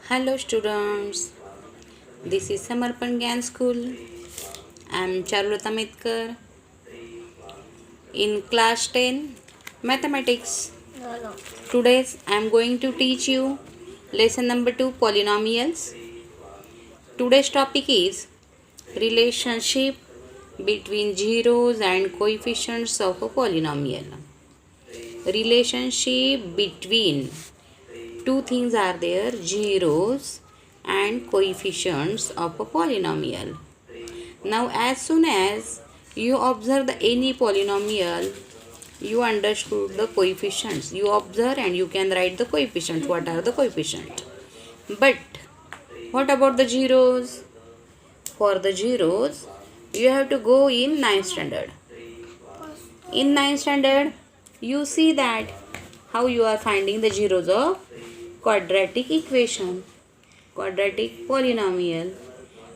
Hello students, this is Samarpan Gyan School. I am Charulata Metkar in class 10 mathematics. Today I am going to teach you lesson number 2 polynomials. Today's topic is relationship between zeros and coefficients of a polynomial. Relationship between two things are there, zeros and coefficients of a polynomial. Now as soon as you observe any polynomial, you understood the coefficients. You observe and you can write the coefficients. What are the coefficients? But what about the zeros? For the zeros, you have to go in 9th standard. In 9th standard, you see that how you are finding the zeros of quadratic equation, quadratic polynomial,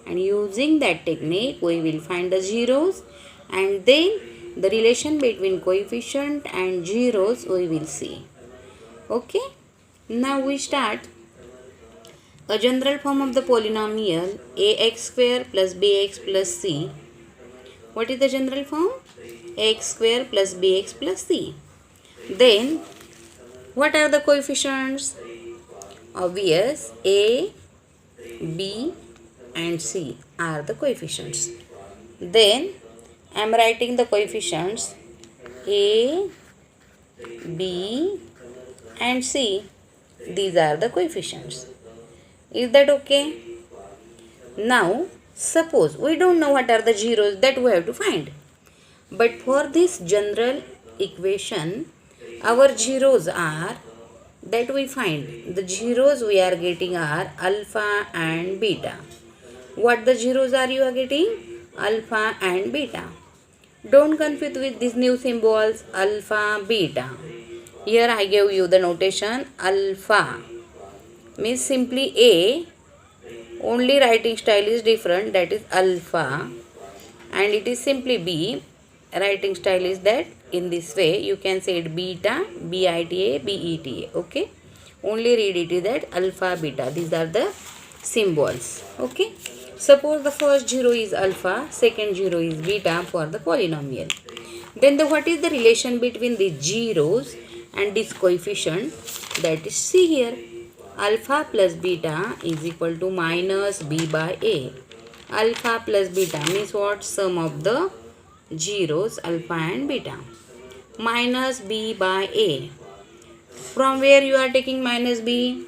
and using that technique we will find the zeros and then the relation between coefficient and zeros we will see. Okay, now we start. A general form of the polynomial ax square plus bx plus c. What is the general form? Ax square plus bx plus c. Then what are the coefficients? Obvious, a, b and c are the coefficients. Then I am writing the coefficients a, b and c. These are the coefficients. Is that okay? Now suppose we don't know what are the zeros, that we have to find. But for this general equation, our zeros are, that we find, the zeros we are getting are alpha and beta. What the zeros are you are getting? Alpha and beta. Don't confuse with these new symbols alpha, beta. Here I gave you the notation alpha. Means simply A, only writing style is different, that is alpha. And it is simply B, writing style is that in this way. You can say it beta, B-I-T-A, B-E-T-A. Okay. Only read it is that alpha, beta. These are the symbols. Okay. Suppose the first zero is alpha, second zero is beta for the polynomial. Then what is the relation between the zeros and this coefficient? That is C here. Alpha plus beta is equal to minus b by a. Alpha plus beta means what? Sum of the zeros alpha and beta. Minus b by a. From where you are taking minus b?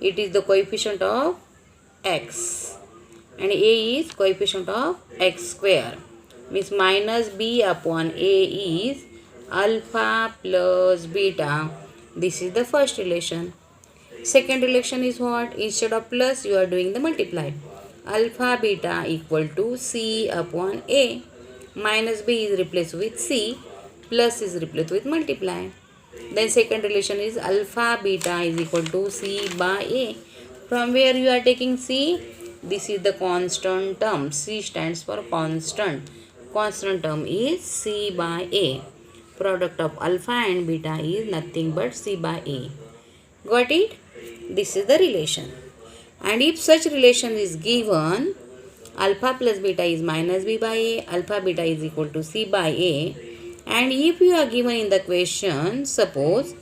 It is the coefficient of x. And a is coefficient of x square. Means minus b upon a is alpha plus beta. This is the first relation. Second relation is what? Instead of plus, you are doing the multiply. Alpha beta equal to c upon a. Minus b is replaced with c. Plus is replaced with multiply. Then second relation is alpha beta is equal to c by a. From where you are taking c? This is the constant term. C stands for constant. Constant term is c by a. Product of alpha and beta is nothing but c by a. Got it? This is the relation. And if such relation is given, alpha plus beta is minus b by a, alpha beta is equal to c by a. And if you are given in the question, suppose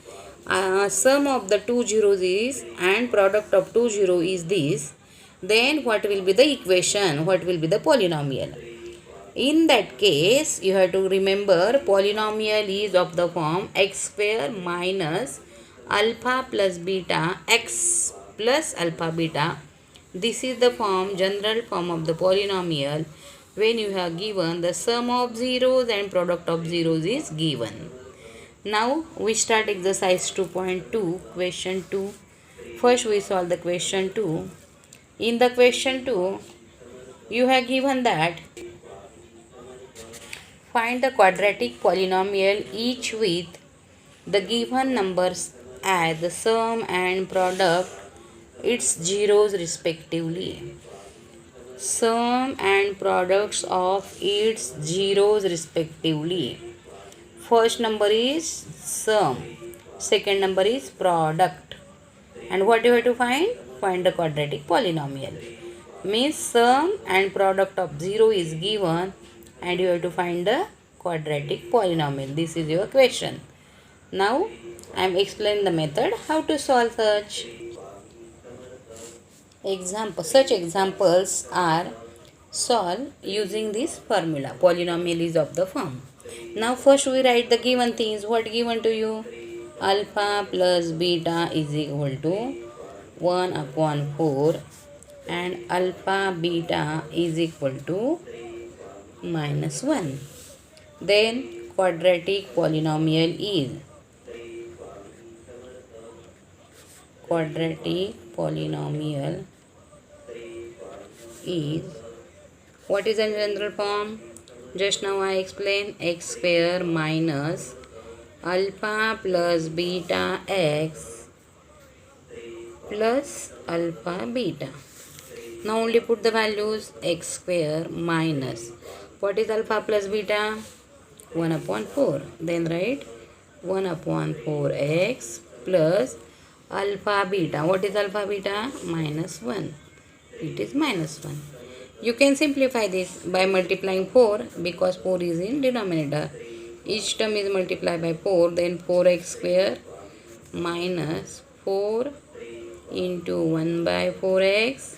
sum of the two zeros is and product of two zero is this, then what will be the equation? What will be the polynomial? In that case, you have to remember polynomial is of the form x square minus alpha plus beta x plus alpha beta. This is the form, general form of the polynomial when you have given the sum of zeros and product of zeros is given. Now we start exercise 2.2, question 2. First we solve the question 2. In the question 2, you have given that find the quadratic polynomial each with the given numbers as the sum and product its zeros respectively. Sum and products of its zeros respectively. First number is sum, second number is product, And what you have to find? Find the quadratic polynomial. Means sum and product of 0 is given and you have to find the quadratic polynomial. This is your question. Now I am explaining the method how to solve such. Such examples are solved using this formula. Polynomial is of the form. Now first we write the given things. What given to you? Alpha plus beta is equal to 1 upon 4 and alpha beta is equal to minus 1. Then quadratic polynomial is what is in general form? Just now I explained x square minus alpha plus beta x plus alpha beta. Now only put the values. X square minus what is alpha plus beta? 1 upon 4. Then write 1 upon 4x plus alpha beta. What is alpha beta? Minus 1. It is minus 1. You can simplify this by multiplying 4 because 4 is in denominator. Each term is multiplied by 4. Then 4x square minus 4 into 1 by 4x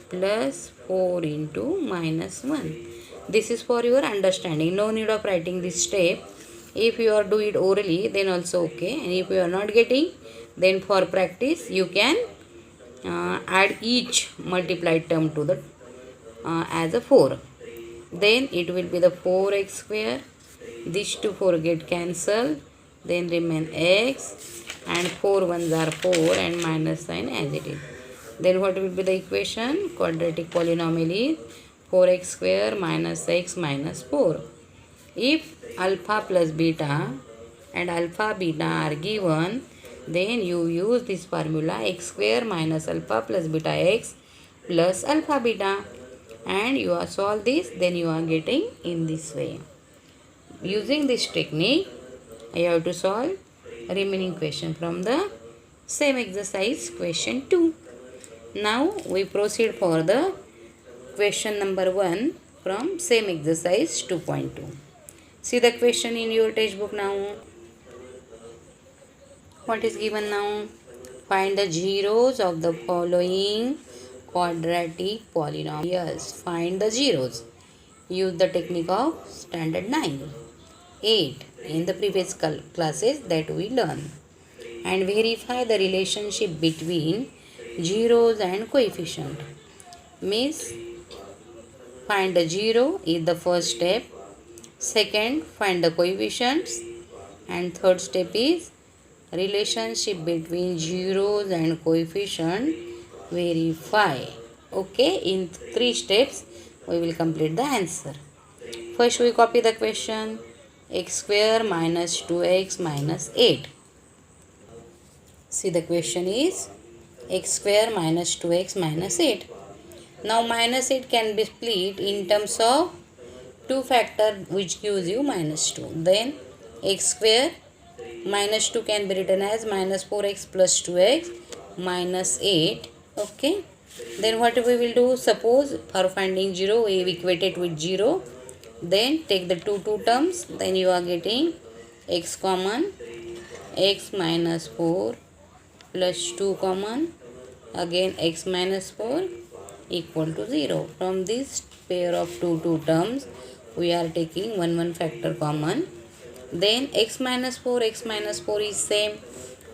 plus 4 into minus 1. This is for your understanding. No need of writing this step. If you are do it orally, then also okay. And if you are not getting, then for practice you can add each multiplied term to the as a 4. Then it will be the 4x square. These two 4 get cancelled. Then remain x and 4 ones are 4 and minus sign as it is. Then what will be the equation? Quadratic polynomial is 4x square minus x minus 4. If alpha plus beta and alpha beta are given, then you use this formula x square minus alpha plus beta x plus alpha beta. And you are solve this, then you are getting in this way. Using this technique, you have to solve remaining question from the same exercise, question 2. Now we proceed for the question number 1 from same exercise 2.2. See the question in your textbook now. What is given now? Find the zeros of the following quadratic polynomials. Find the zeros. Use the technique of standard 9, 8 in the previous classes that we learned. And verify the relationship between zeros and coefficient. Means find the zero is the first step. Second, find the coefficients. And third step is relationship between zeros and coefficient. Verify. Okay, in 3 steps we will complete the answer. First we copy the question. X square minus 2x minus 8. See the question is x square minus 2x minus 8. Now minus 8 can be split in terms of 2 factor which gives you minus 2. Then x square minus 2 can be written as minus 4x plus 2x minus 8. Okay. Then what we will do? Suppose for finding 0 we equate it with 0. Then take the two terms. Then you are getting x common, x minus 4 plus 2 common, again x minus 4 equal to 0. From this pair of two terms we are taking one factor common. Then x minus 4 is same,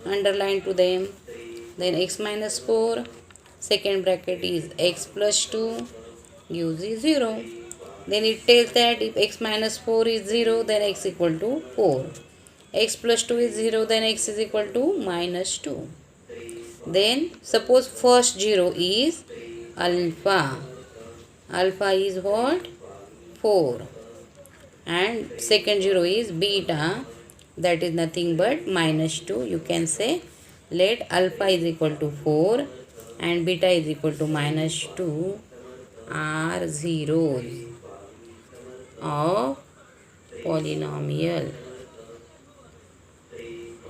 underline to them. Then x minus 4, second bracket is x plus 2 gives 0. Then it tells that if x minus 4 is 0, then x equal to 4. X plus 2 is 0, then x is equal to minus 2. Then suppose first 0 is alpha. Alpha is what? 4. And second 0 is beta. That is nothing but minus 2. You can say let alpha is equal to 4 and beta is equal to minus 2 are zeros of polynomial.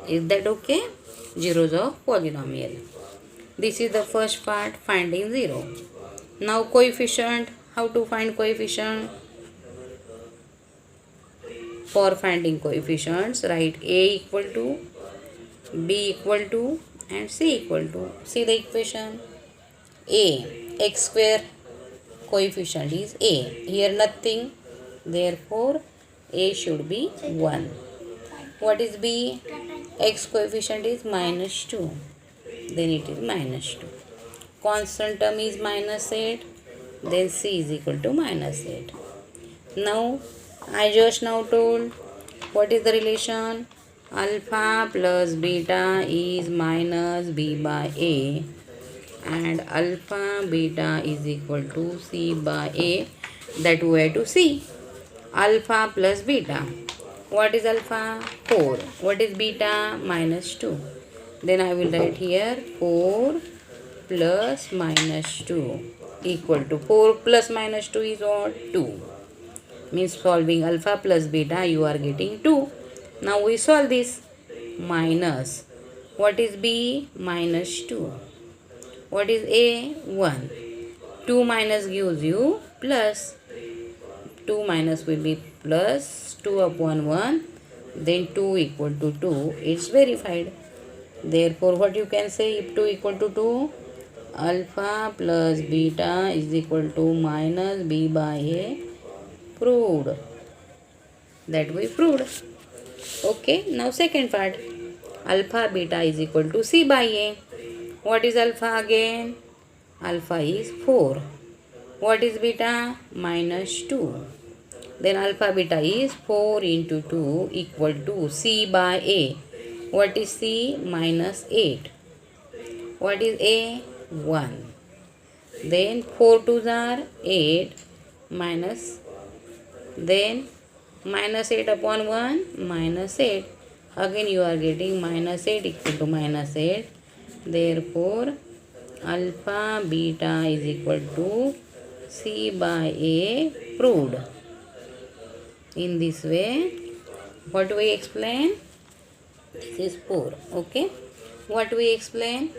Is that okay? zeros of polynomial. This is the first part, finding 0. Now coefficient. How to find coefficient? For finding coefficients, write A equal to, B equal to, and C equal to. See the equation. A, x square coefficient is A. Here nothing. Therefore, A should be 1. What is B? X coefficient is minus 2. Then it is minus 2. Constant term is minus 8. Then C is equal to minus 8. Now, I just now told what is the relation? Alpha plus beta is minus B by A, and alpha beta is equal to C by A. That we have to see. Alpha plus beta. What is alpha? 4. What is beta? Minus 2. Then I will write here 4 plus minus 2 equal to 4 plus minus 2 is what? 2. Means solving alpha plus beta you are getting 2. Now we solve this. Minus. What is B? Minus 2. What is A? 1. 2 minus gives you plus. 2 minus will be plus 2 upon 1. Then 2 equal to 2. It's verified. Therefore, what you can say if 2 equal to 2? Alpha plus beta is equal to minus B by A. Proved. That we proved. Okay, now second part. Alpha beta is equal to C by A. What is alpha again? Alpha is 4. What is beta? Minus 2. Then alpha beta is 4 into 2 equal to C by A. What is C? Minus 8. What is A? 1. Then 4 2s are 8 minus. Then minus 8 upon 1 minus 8. Again you are getting minus 8 equal to minus 8. Therefore, alpha beta is equal to C by A proved. In this way, what do we explain? This is 4. Okay. What do we explain?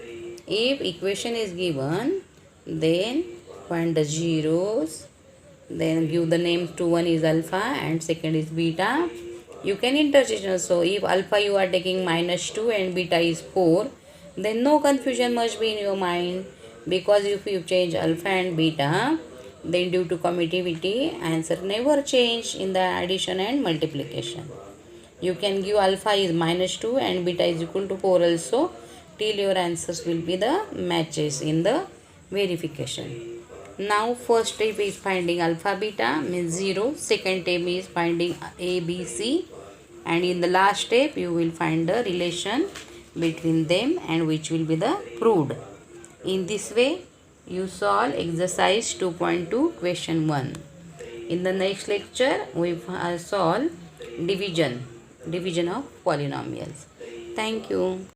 If equation is given, then find the zeros. Then give the name to one is alpha and second is beta. You can interchange. So if alpha you are taking minus 2 and beta is 4, then no confusion must be in your mind, because if you change alpha and beta, then due to commutativity answer never change in the addition and multiplication. You can give alpha is minus 2 and beta is equal to 4 also, till your answers will be the matches in the verification. Now first step is finding alpha beta means 0. Second step is finding A, B, C. And in the last step you will find the relation between them and which will be the proved. In this way you solve exercise 2.2 question 1. In the next lecture we solve division of polynomials. Thank you.